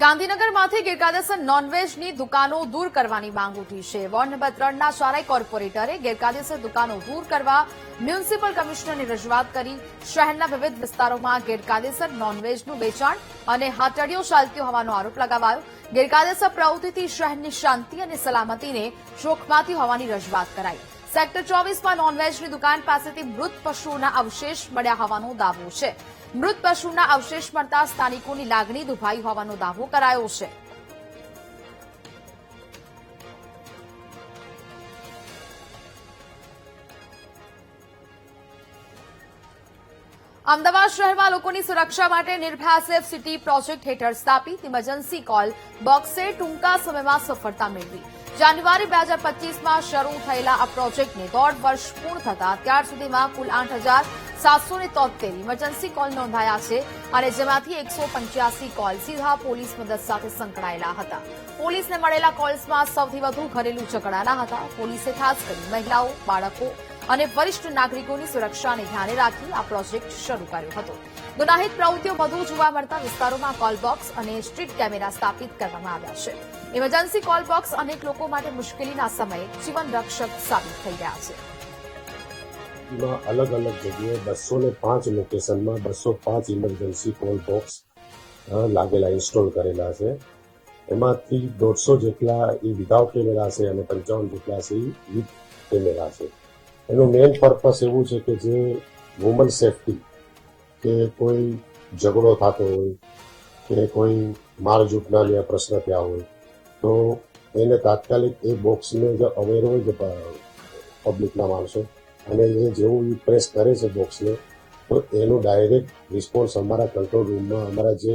ગાંધીનગરમાંથી ગેરકાયદેસર નોનવેજની દુકાનો દૂર કરવાની માંગ ઉઠી છે। વોર્ડ નંબર 3ના ચારેય કોર્પોરેટરે ગેરકાયદેસર દુકાનો દૂર કરવા મ્યુનિસિપલ કમિશનરને રજૂઆત કરી। શહેરના વિવિધ વિસ્તારોમાં ગેરકાયદેસર નોનવેજનું વેચાણ અને હથિયારીઓ ચાલતી હોવાનો આરોપ લગાવાયો। ગેરકાયદેસર પ્રવૃત્તિથી શહેરની શાંતિ અને સલામતીને જોખમાતી હોવાની રજૂઆત કરાઈ। સેક્ટર 24માં નોનવેજની દુકાન પાસેથી મૃત પશુઓના અવશેષ મળ્યા હોવાનો દાવો છે। મૃત પશુના અવશેષ મળતા સ્થાનિકોની લાગણી દુભાઈ હોવાનો દાવો કરાયો છે। અમદાવાદ શહેરમાં લોકોની સુરક્ષા માટે નિર્ભયા સેફ સિટી પ્રોજેક્ટ હેઠળ સ્થાપિત ઇમરજન્સી કોલ બોક્સે ટૂંકા સમયમાં સફળતા મેળવી। જાન્યુઆરી 2025માં શરૂ થયેલા આ પ્રોજેક્ટને 1.5 વર્ષ પૂર્ણ થતા અત્યાર સુધીમાં કુલ 8,773 ઇમરજન્સી કોલ નોંધાયા છે અને જેમાંથી 185 કોલ સીધા પોલીસ મદદ સાથે સંકળાયેલા હતા। પોલીસને મળેલા કોલ્સમાં સૌથી વધુ ઘરેલું ઝઘડાના હતા। પોલીસે ખાસ કરી મહિલાઓ, બાળકો અને વરિષ્ઠ નાગરિકોની સુરક્ષાને ધ્યાને રાખી આ પ્રોજેક્ટ શરૂ કર્યો હતો। ગુનાહિત પ્રવૃત્તિઓ વધુ જોવા મળતા વિસ્તારોમાં કોલ બોક્સ અને સ્ટ્રીટ કેમેરા સ્થાપિત કરવામાં આવ્યા છે। ઇમરજન્સી કોલ બોક્સ અનેક લોકો માટે મુશ્કેલીના સમયે જીવન રક્ષક સાબિત થઈ રહ્યા છે। અલગ અલગ જગ્યાએ 205 લોકેશનમાં 205 ઇમરજન્સી કોલ બોક્સ લાગેલા ઇન્સ્ટોલ કરેલા છે। એમાંથી 150 જેટલા એ વિધાઉટ કેમેરા છે અને 55 જેટલા છે વિથ કેમેરા છે। એનું મેઇન પર્પસ એવું છે કે જે વુમન સેફટી કે કોઈ ઝઘડો થતો હોય કે કોઈ મારઝૂટના પ્રશ્ન થયા હોય તો એને તાત્કાલિક એ બોક્સને જો અવેર હોય કે પબ્લિકના માણસો અને એ જેવું પ્રેસ કરે છે બોક્સને તો એનું ડાયરેક્ટ રિસ્પોન્સ અમારા કંટ્રોલ રૂમમાં અમારા જે